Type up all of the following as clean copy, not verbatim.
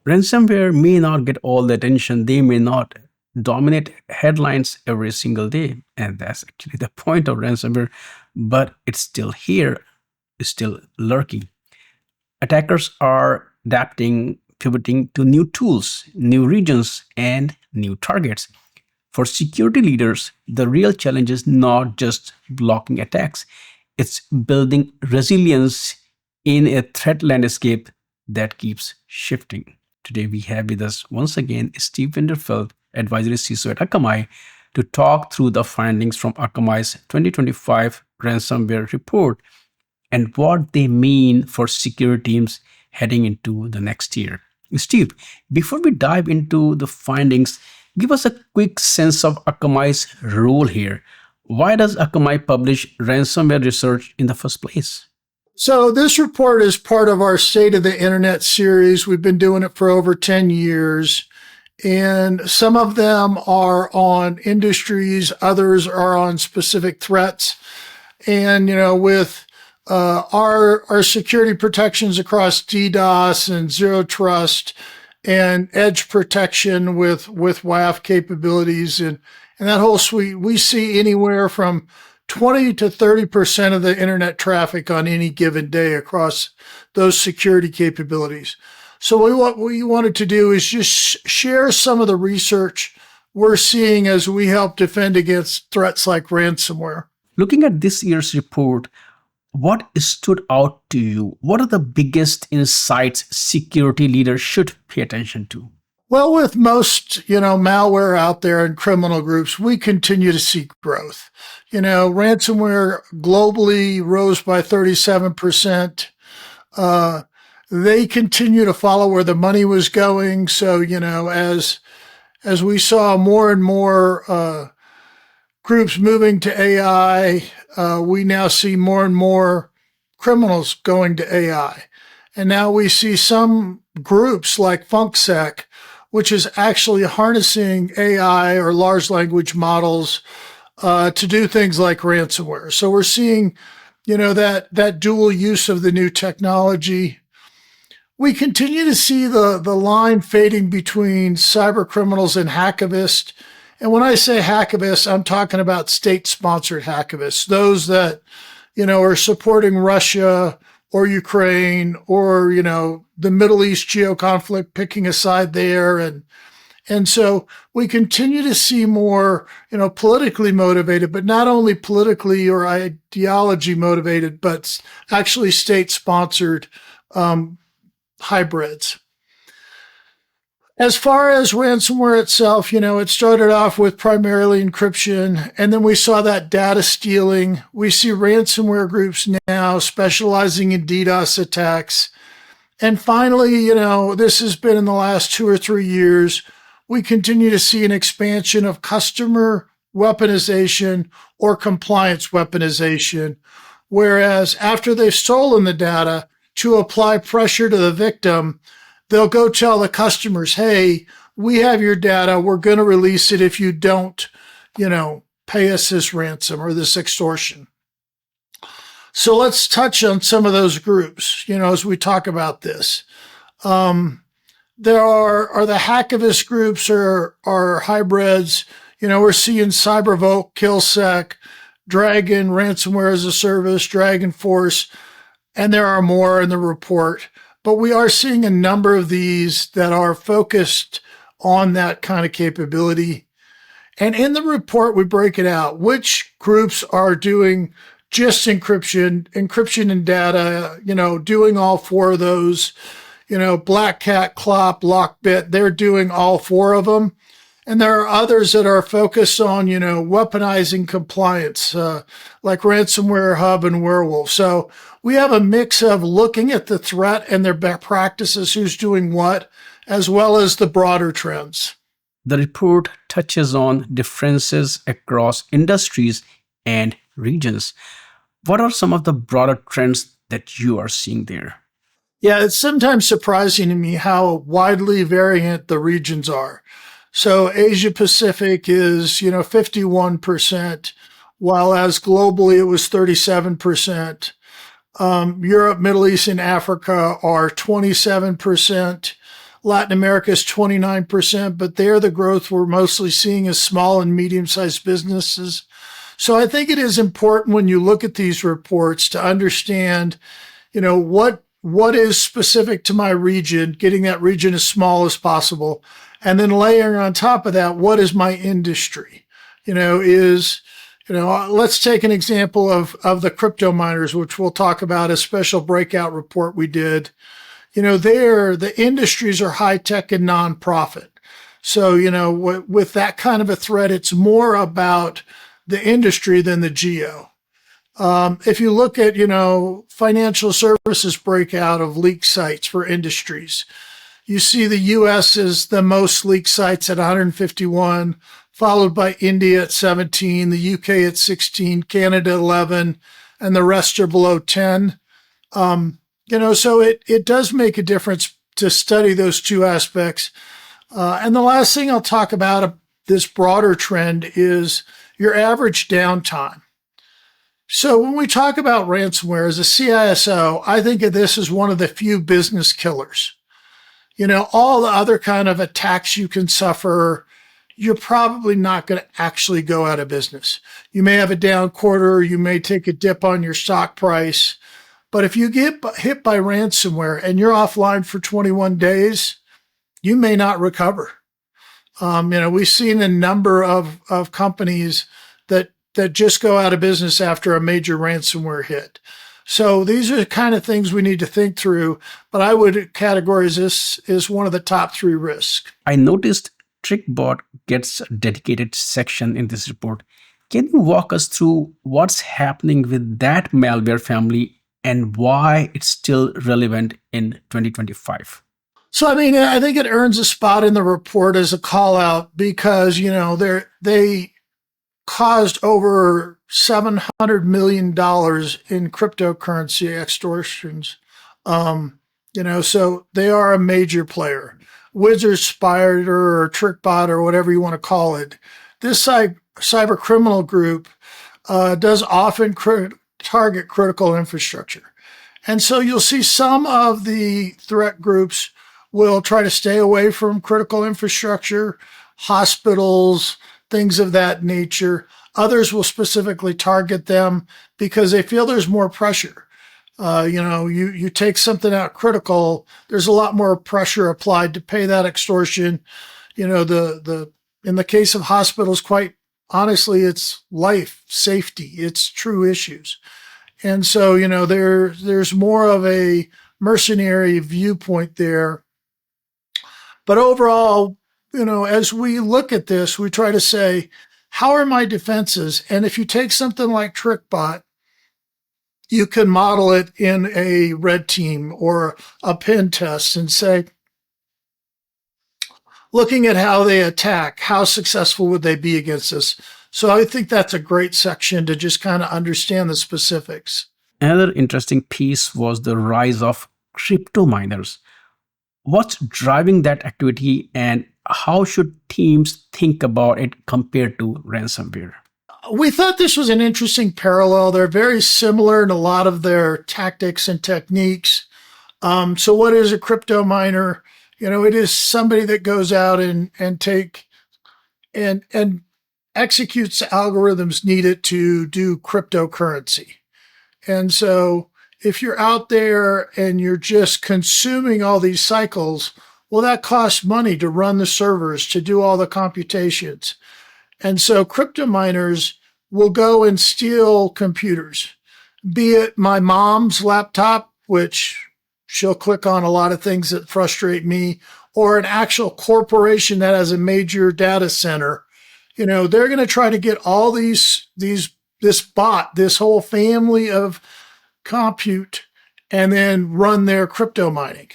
Ransomware may not get all the attention, they may not dominate headlines every single day. And that's actually the point of ransomware, but it's still here, it's still lurking. Attackers are adapting, pivoting to new tools, new regions, and new targets. For security leaders, the real challenge is not just blocking attacks, it's building resilience in a threat landscape that keeps shifting. Today, we have with us once again Steve Winterfeld, Advisory CISO at Akamai, to talk through the findings from Akamai's 2025 ransomware report and what they mean for security teams heading into the next year. Steve, before we dive into the findings, give us a quick sense of Akamai's role here. Why does Akamai publish ransomware research in the first place? So this report is part of our State of the Internet series. We've been doing it for over 10 years. And some of them are on industries, others are on specific threats. And, with our security protections across DDoS and zero trust and edge protection with WAF capabilities and that whole suite, we see anywhere from 20 to 30% of the internet traffic on any given day across those security capabilities. So what we wanted to do is just share some of the research we're seeing as we help defend against threats like ransomware. Looking at this year's report, what stood out to you? What are the biggest insights security leaders should pay attention to? Well, with most, malware out there and criminal groups, we continue to see growth. Ransomware globally rose by 37%. They continue to follow where the money was going. So, as we saw more and more groups moving to AI, we now see more and more criminals going to AI. And now we see some groups like FunkSec, which is actually harnessing AI or large language models to do things like ransomware. So we're seeing, that dual use of the new technology. We continue to see the line fading between cyber criminals and hacktivists. And when I say hacktivists, I'm talking about state-sponsored hacktivists, those that, are supporting Russia or Ukraine or, the Middle East geo-conflict, picking a side there. And so we continue to see more, politically motivated, but not only politically or ideology motivated, but actually state-sponsored hybrids. As far as ransomware itself, it started off with primarily encryption, and then we saw that data stealing. We see ransomware groups now specializing in DDoS attacks. And finally, this has been in the last 2 or 3 years, we continue to see an expansion of customer weaponization or compliance weaponization, whereas after they've stolen the data, to apply pressure to the victim, they'll go tell the customers, hey, we have your data. We're going to release it if you don't, pay us this ransom or this extortion. So let's touch on some of those groups, as we talk about this. There are the hacktivist groups or hybrids. We're seeing CyberVolt, KillSec, Dragon, Ransomware as a Service, Dragon Force, and there are more in the report. But we are seeing a number of these that are focused on that kind of capability. And in the report, we break it out. Which groups are doing just encryption and data, doing all 4 of those. Black Cat, Clop, Lockbit, they're doing all 4 of them. And there are others that are focused on, weaponizing compliance, like Ransomware Hub and Werewolf. So we have a mix of looking at the threat and their best practices, who's doing what, as well as the broader trends. The report touches on differences across industries and regions. What are some of the broader trends that you are seeing there? Yeah, it's sometimes surprising to me how widely variant the regions are. So Asia Pacific is, 51%, while as globally it was 37%. Europe, Middle East, and Africa are 27%. Latin America is 29%, but there the growth we're mostly seeing is small and medium-sized businesses. So I think it is important when you look at these reports to understand, what is specific to my region, getting that region as small as possible, and then layering on top of that, what is my industry? Let's take an example of the crypto miners, which we'll talk about, a special breakout report we did. There, the industries are high tech and nonprofit. So, with that kind of a threat, it's more about the industry than the geo. If you look at, financial services breakout of leak sites for industries, you see the US is the most leaked sites at 151, followed by India at 17, the UK at 16, Canada 11, and the rest are below 10. So it does make a difference to study those two aspects. And the last thing I'll talk about this broader trend is your average downtime. So when we talk about ransomware as a CISO, I think of this as one of the few business killers. All the other kind of attacks you can suffer, you're probably not going to actually go out of business. You may have a down quarter, you may take a dip on your stock price, but if you get hit by ransomware and you're offline for 21 days, you may not recover. We've seen a number of companies that just go out of business after a major ransomware hit. So these are the kind of things we need to think through, but I would categorize this as one of the top 3 risks. I noticed TrickBot gets a dedicated section in this report. Can you walk us through what's happening with that malware family and why it's still relevant in 2025? So, I think it earns a spot in the report as a call out because, they caused over $700 million in cryptocurrency extortions. So they are a major player. Wizard, Spider, or TrickBot, or whatever you want to call it. This cyber criminal group does often target critical infrastructure. And so you'll see some of the threat groups will try to stay away from critical infrastructure, hospitals, things of that nature. Others will specifically target them because they feel there's more pressure. You take something out critical, there's a lot more pressure applied to pay that extortion. In the case of hospitals, quite honestly, it's life, safety, it's true issues. And so, there's more of a mercenary viewpoint there. But overall, as we look at this, we try to say, how are my defenses? And if you take something like TrickBot, you can model it in a red team or a pen test and say, looking at how they attack, how successful would they be against this? So I think that's a great section to just kind of understand the specifics. Another interesting piece was the rise of crypto miners. What's driving that activity and how should teams think about it compared to ransomware? We thought this was an interesting parallel. They're very similar in a lot of their tactics and techniques. So what is a crypto miner? It is somebody that goes out and executes the algorithms needed to do cryptocurrency. And so if you're out there and you're just consuming all these cycles, well, that costs money to run the servers, to do all the computations. And so crypto miners will go and steal computers, be it my mom's laptop, which she'll click on a lot of things that frustrate me, or an actual corporation that has a major data center. They're going to try to get all this bot, this whole family of compute, and then run their crypto mining.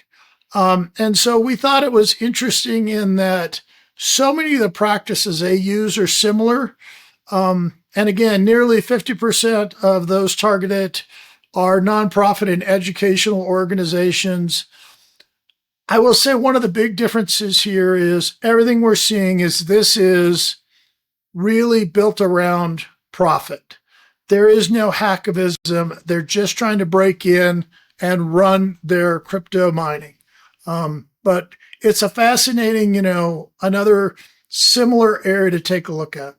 And so we thought it was interesting in that so many of the practices they use are similar. And again, nearly 50% of those targeted are nonprofit and educational organizations. I will say one of the big differences here is everything we're seeing is this is really built around profit. There is no hackivism. They're just trying to break in and run their crypto mining. But it's a fascinating, another similar area to take a look at.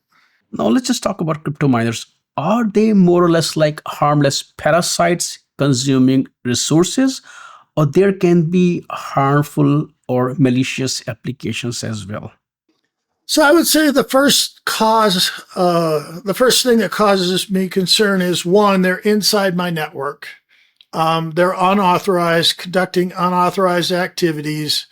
Now let's just talk about crypto miners. Are they more or less like harmless parasites consuming resources, or there can be harmful or malicious applications as well? So I would say the first thing that causes me concern is one, they're inside my network. They're unauthorized, conducting unauthorized activities.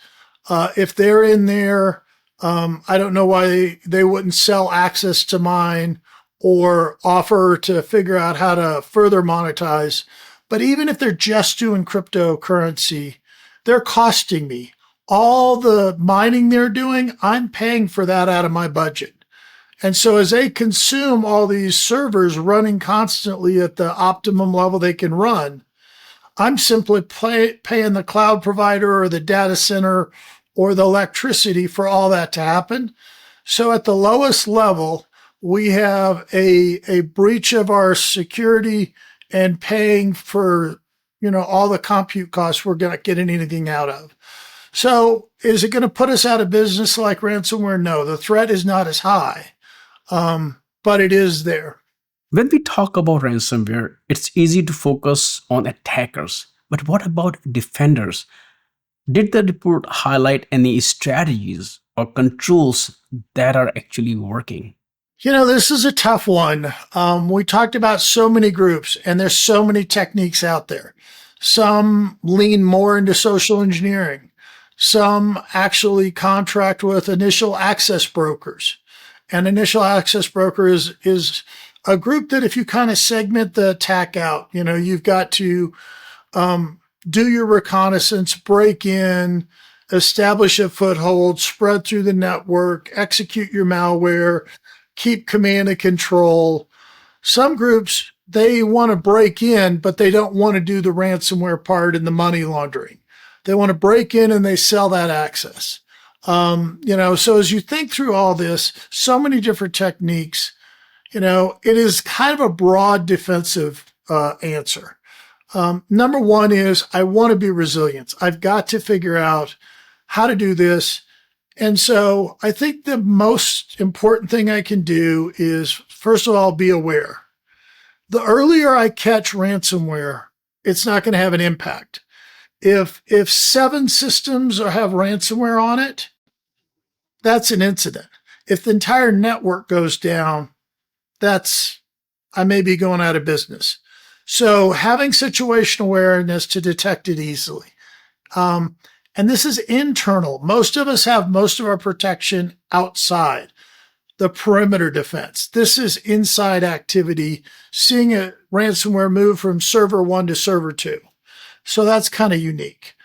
If they're in there, I don't know why they wouldn't sell access to mine or offer to figure out how to further monetize. But even if they're just doing cryptocurrency, they're costing me. All the mining they're doing, I'm paying for that out of my budget. And so as they consume all these servers running constantly at the optimum level they can run, I'm simply paying the cloud provider or the data center or the electricity for all that to happen. So at the lowest level, we have a breach of our security and paying for, all the compute costs we're not getting anything out of. So is it going to put us out of business like ransomware? No, the threat is not as high, but it is there. When we talk about ransomware, it's easy to focus on attackers. But what about defenders? Did the report highlight any strategies or controls that are actually working? This is a tough one. We talked about so many groups and there's so many techniques out there. Some lean more into social engineering. Some actually contract with initial access brokers. And initial access broker is a group that if you kind of segment the attack out, you've got to do your reconnaissance, break in, establish a foothold, spread through the network, execute your malware, keep command and control. Some groups, they want to break in, but they don't want to do the ransomware part and the money laundering. They want to break in and they sell that access. So as you think through all this, so many different techniques, it is kind of a broad defensive answer. Number one is I want to be resilient. I've got to figure out how to do this. And so I think the most important thing I can do is, first of all, be aware. The earlier I catch ransomware, it's not going to have an impact. If 7 systems have ransomware on it, that's an incident. If the entire network goes down, I may be going out of business. So having situational awareness to detect it easily. And this is internal. Most of us have most of our protection outside the perimeter defense. This is inside activity, seeing a ransomware move from server 1 to server 2. So that's kind of unique.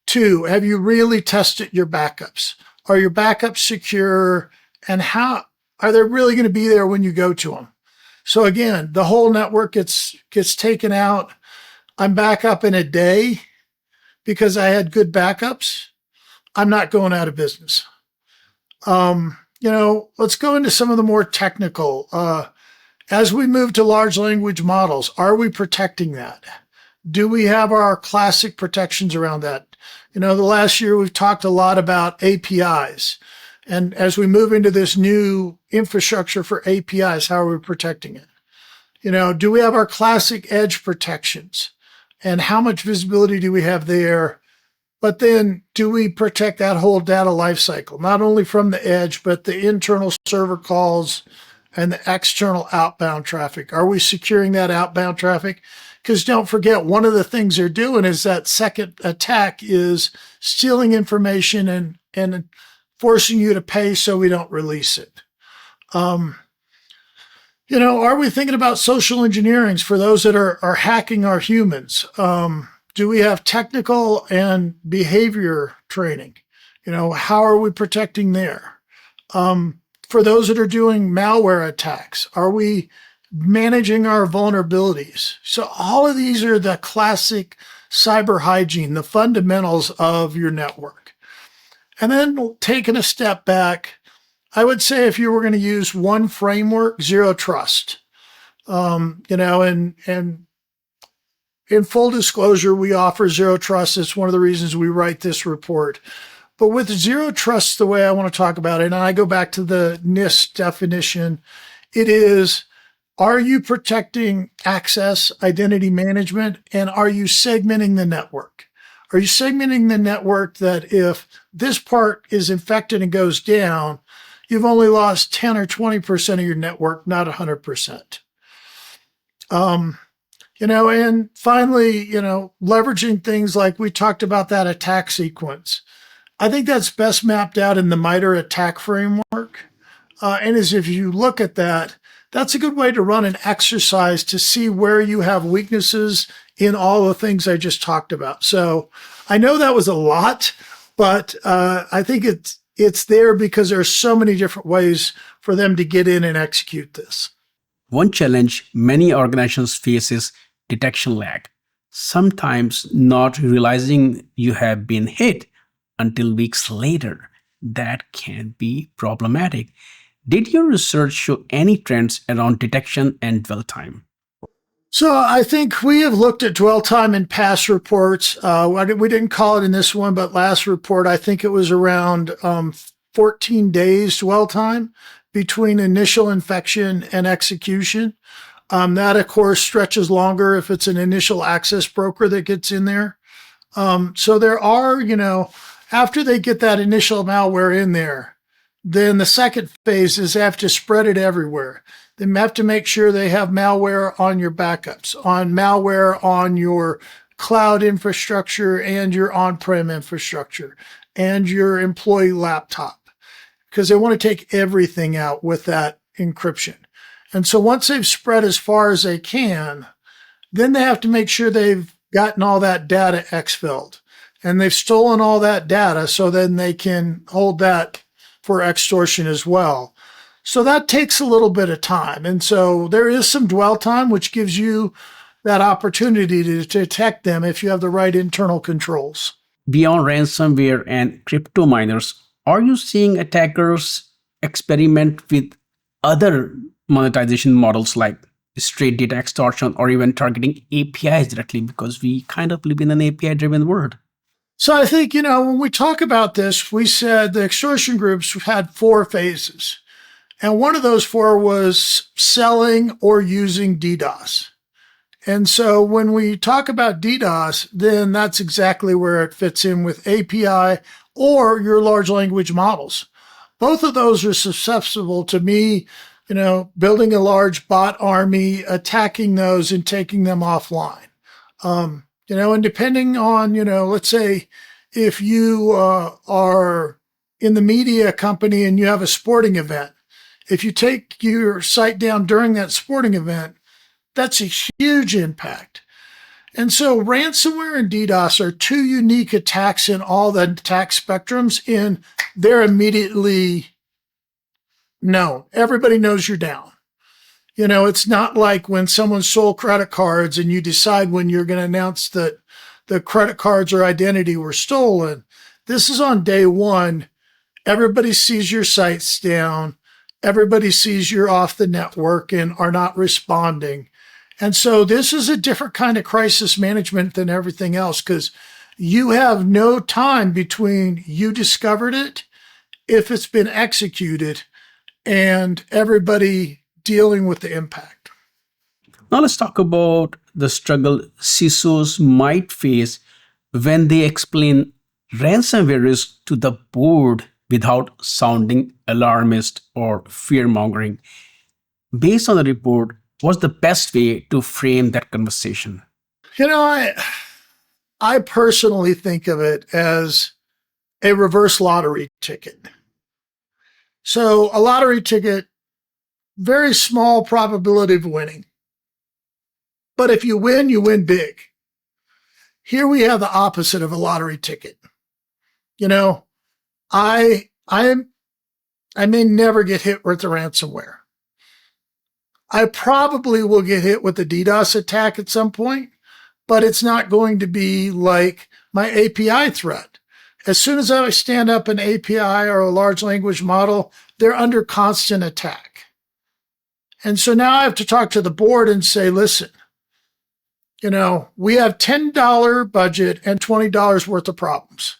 2, have you really tested your backups? Are your backups secure? And how are they really going to be there when you go to them? So again, the whole network gets taken out. I'm back up in a day because I had good backups. I'm not going out of business. Let's go into some of the more technical. As we move to large language models, are we protecting that? Do we have our classic protections around that? The last year we've talked a lot about APIs. And as we move into this new infrastructure for APIs, how are we protecting it? Do we have our classic edge protections? And how much visibility do we have there? But then do we protect that whole data lifecycle, not only from the edge, but the internal server calls and the external outbound traffic? Are we securing that outbound traffic? Because don't forget, one of the things they're doing is that second attack is stealing information and forcing you to pay so we don't release it. Are we thinking about social engineering for those that are hacking our humans? Do we have technical and behavior training? How are we protecting there? For those that are doing malware attacks, are we managing our vulnerabilities? So all of these are the classic cyber hygiene, the fundamentals of your network. And then taking a step back, I would say if you were going to use one framework, zero trust. And in full disclosure, we offer zero trust. It's one of the reasons we write this report. But with zero trust, the way I want to talk about it, and I go back to the NIST definition, it is, are you protecting access, identity management, and are you segmenting the network? Are you segmenting the network that if this part is infected and goes down, you've only lost 10 or 20% of your network, not 100%. And finally, leveraging things like we talked about that attack sequence. I think that's best mapped out in the MITRE attack framework. And as if you look at that, that's a good way to run an exercise to see where you have weaknesses in all the things I just talked about. So I know that was a lot, but I think it's there because there are so many different ways for them to get in and execute this. One challenge many organizations face is detection lag, sometimes not realizing you have been hit until weeks later. That can be problematic. Did your research show any trends around detection and dwell time? So I think we have looked at dwell time in past reports. We didn't call it in this one, but last report, I think it was around 14 days dwell time between initial infection and execution. That, of course, stretches longer if it's an initial access broker that gets in there. So there are, after they get that initial malware in there, then the second phase is they have to spread it everywhere. They have to make sure they have malware on your backups, on malware on your cloud infrastructure and your on-prem infrastructure and your employee laptop, because they want to take everything out with that encryption. And so once they've spread as far as they can, then they have to make sure they've gotten all that data exfilled and they've stolen all that data so then they can hold that for extortion as well. So that takes a little bit of time. And so there is some dwell time, which gives you that opportunity to detect them if you have the right internal controls. Beyond ransomware and crypto miners, are you seeing attackers experiment with other monetization models like straight data extortion or even targeting APIs directly, because we kind of live in an API-driven world? So I think, when we talk about this, we said the extortion groups had 4 phases. And one of those 4 was selling or using DDoS. And so when we talk about DDoS, then that's exactly where it fits in with API or your large language models. Both of those are susceptible to me, building a large bot army, attacking those and taking them offline. And depending on, let's say if you are in the media company and you have a sporting event, if you take your site down during that sporting event, that's a huge impact. And so ransomware and DDoS are 2 unique attacks in all the attack spectrums, and they're immediately known. Everybody knows you're down. It's not like when someone stole credit cards and you decide when you're going to announce that the credit cards or identity were stolen. This is on day 1. Everybody sees your site's down. Everybody sees you're off the network and are not responding. And so this is a different kind of crisis management than everything else, because you have no time between you discovered it, if it's been executed, and everybody dealing with the impact. Now let's talk about the struggle CISOs might face when they explain ransomware risk to the board without sounding alarmist or fear-mongering. Based on the report, what's the best way to frame that conversation? I personally think of it as a reverse lottery ticket. So a lottery ticket, very small probability of winning. But if you win big. Here we have the opposite of a lottery ticket. I may never get hit with the ransomware. I probably will get hit with the DDoS attack at some point, but it's not going to be like my API threat. As soon as I stand up an API or a large language model, they're under constant attack. And so now I have to talk to the board and say, listen, we have $10 budget and $20 worth of problems.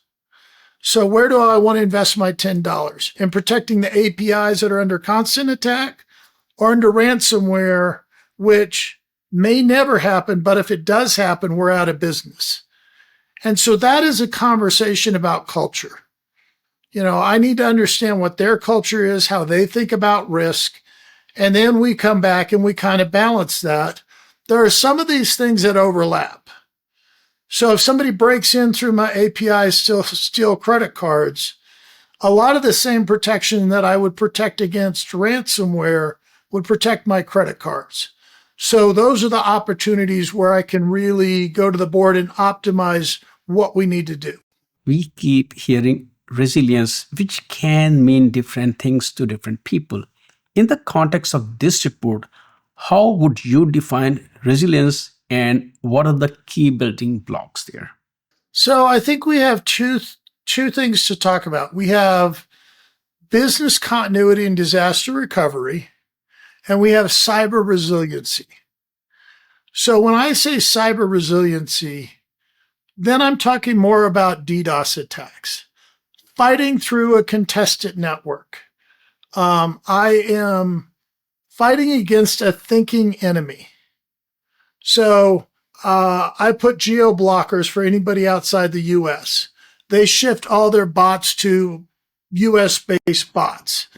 So where do I want to invest my $10? In protecting the APIs that are under constant attack or under ransomware, which may never happen, but if it does happen, we're out of business. And so that is a conversation about culture. I need to understand what their culture is, how they think about risk, and then we come back and we kind of balance that. There are some of these things that overlap. So if somebody breaks in through my APIs to steal credit cards, a lot of the same protection that I would protect against ransomware would protect my credit cards. So those are the opportunities where I can really go to the board and optimize what we need to do. We keep hearing resilience, which can mean different things to different people. In the context of this report, how would you define resilience and what are the key building blocks there? So I think we have two things to talk about. We have business continuity and disaster recovery, and we have cyber resiliency. So when I say cyber resiliency, then I'm talking more about DDoS attacks, fighting through a contested network. I am fighting against a thinking enemy. So I put geo blockers for anybody outside the US. They shift all their bots to US-based bots.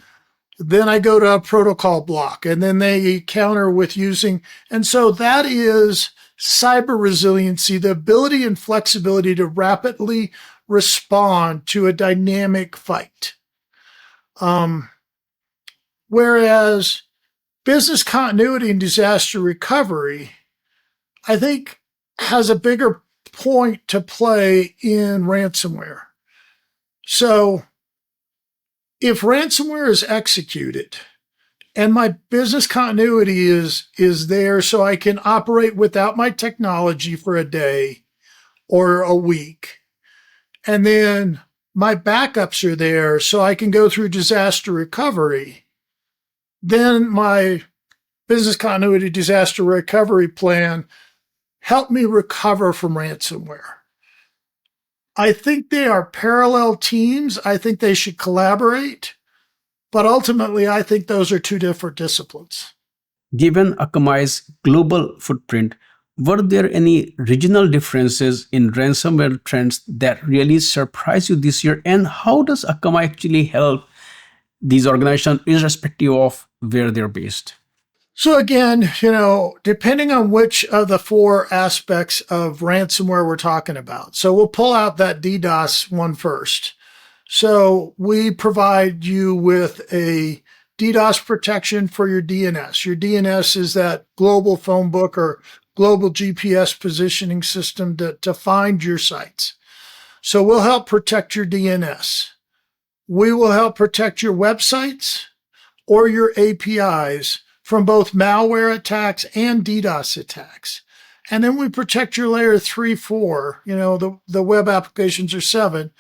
Then I go to a protocol block, and then they counter with using. And so that is cyber resiliency, the ability and flexibility to rapidly respond to a dynamic fight. Whereas business continuity and disaster recovery, I think, has a bigger point to play in ransomware. So if ransomware is executed and my business continuity is there so I can operate without my technology for a day or a week, and then my backups are there so I can go through disaster recovery, then my business continuity disaster recovery plan helped me recover from ransomware. I think they are parallel teams. I think they should collaborate. But ultimately, I think those are two different disciplines. Given Akamai's global footprint, were there any regional differences in ransomware trends that really surprised you this year? And how does Akamai actually help these organizations irrespective of where they're based? So again, depending on which of the four aspects of ransomware we're talking about. So we'll pull out that DDoS one first. So we provide you with a DDoS protection for your DNS. Your DNS is that global phone book or global GPS positioning system to find your sites. So we'll help protect your DNS. We will help protect your websites or your APIs from both malware attacks and DDoS attacks. And then we protect your layer 3, 4, the web applications are 7,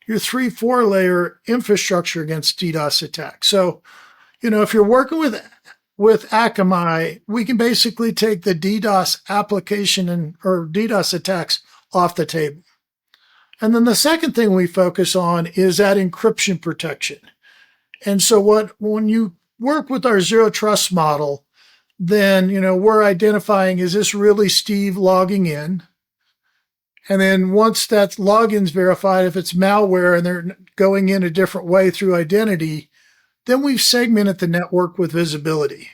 your 3, 4 layer infrastructure against DDoS attacks. So, if you're working with Akamai, we can basically take the DDoS application or DDoS attacks off the table. And then the second thing we focus on is that encryption protection. And so when you work with our zero trust model, then, we're identifying, is this really Steve logging in? And then once that login's verified, if it's malware and they're going in a different way through identity, then we've segmented the network with visibility.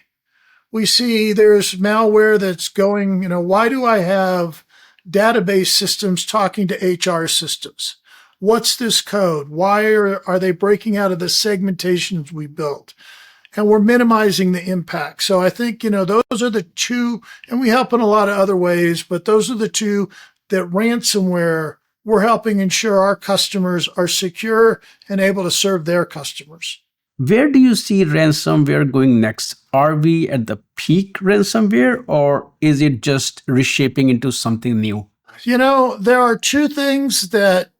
We see there's malware that's going, why do I have database systems talking to HR systems? What's this code? Why are they breaking out of the segmentations we built? And we're minimizing the impact. So I think, those are the two, and we help in a lot of other ways, but those are the two that ransomware, we're helping ensure our customers are secure and able to serve their customers. Where do you see ransomware going next? Are we at the peak ransomware or is it just reshaping into something new? There are two things that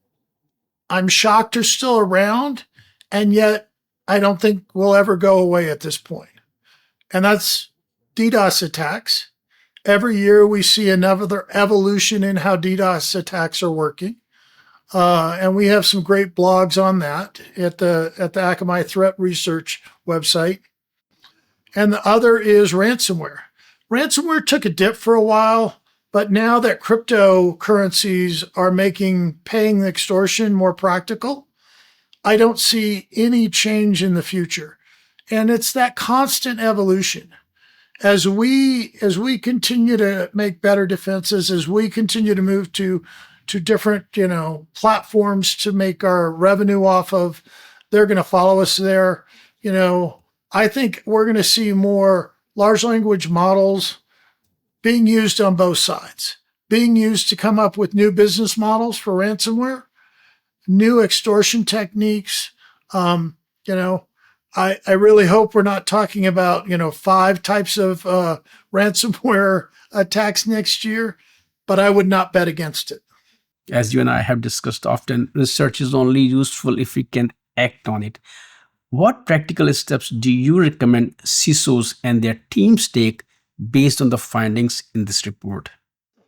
I'm shocked are still around, and yet I don't think will ever go away at this point. And that's DDoS attacks. Every year we see another evolution in how DDoS attacks are working. And we have some great blogs on that at the Akamai Threat Research website. And the other is ransomware. Ransomware took a dip for a while, but now that cryptocurrencies are making paying extortion more practical, I don't see any change in the future. And it's that constant evolution. As we continue to make better defenses, as we continue to move to different, platforms to make our revenue off of, they're going to follow us there. I think we're going to see more large language models being used on both sides, being used to come up with new business models for ransomware, new extortion techniques. I really hope we're not talking about, 5 types of ransomware attacks next year, but I would not bet against it. As you and I have discussed often, research is only useful if we can act on it. What practical steps do you recommend CISOs and their teams take based on the findings in this report?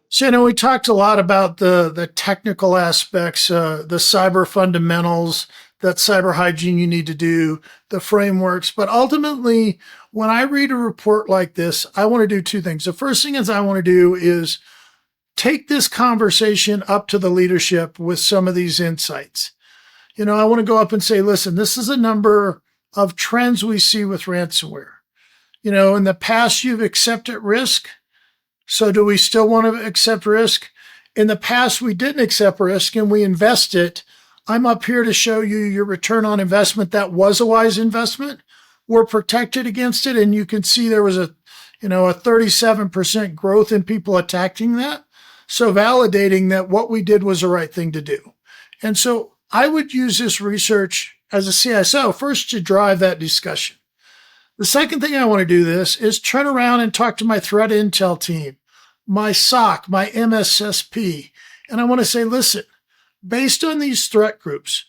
So, we talked a lot about the technical aspects, the cyber fundamentals, that cyber hygiene you need to do, the frameworks. But ultimately, when I read a report like this, I want to do 2 things. The first thing I want to do is take this conversation up to the leadership with some of these insights. I want to go up and say, listen, this is a number of trends we see with ransomware. In the past, you've accepted risk. So do we still want to accept risk? In the past, we didn't accept risk and we invested. I'm up here to show you your return on investment. That was a wise investment. We're protected against it. And you can see there was a 37% growth in people attacking that. So validating that what we did was the right thing to do. And so I would use this research as a CISO first to drive that discussion. The second thing I want to do this is turn around and talk to my threat intel team, my SOC, my MSSP. And I want to say, listen, based on these threat groups,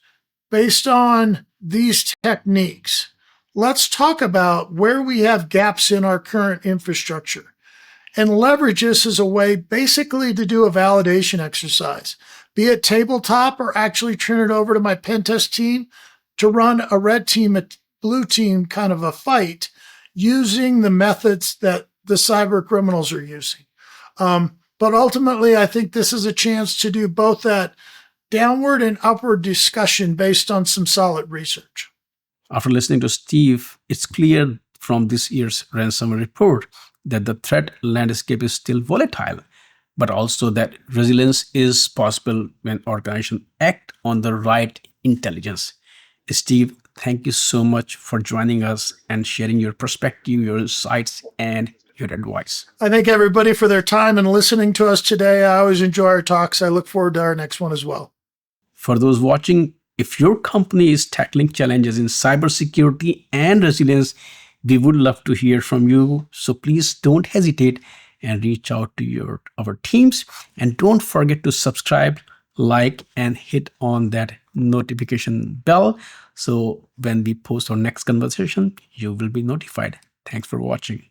based on these techniques, let's talk about where we have gaps in our current infrastructure and leverage this as a way basically to do a validation exercise, be it tabletop or actually turn it over to my pen test team to run a red team, a blue team kind of a fight using the methods that the cyber criminals are using. But ultimately, I think this is a chance to do both that downward and upward discussion based on some solid research. After listening to Steve, it's clear from this year's ransomware report that the threat landscape is still volatile, but also that resilience is possible when organizations act on the right intelligence. Steve, thank you so much for joining us and sharing your perspective, your insights, and your advice. I thank everybody for their time and listening to us today. I always enjoy our talks. I look forward to our next one as well. For those watching, if your company is tackling challenges in cybersecurity and resilience, we would love to hear from you. So please don't hesitate and reach out to our teams. And don't forget to subscribe, like, and hit on that notification bell. So when we post our next conversation, you will be notified. Thanks for watching.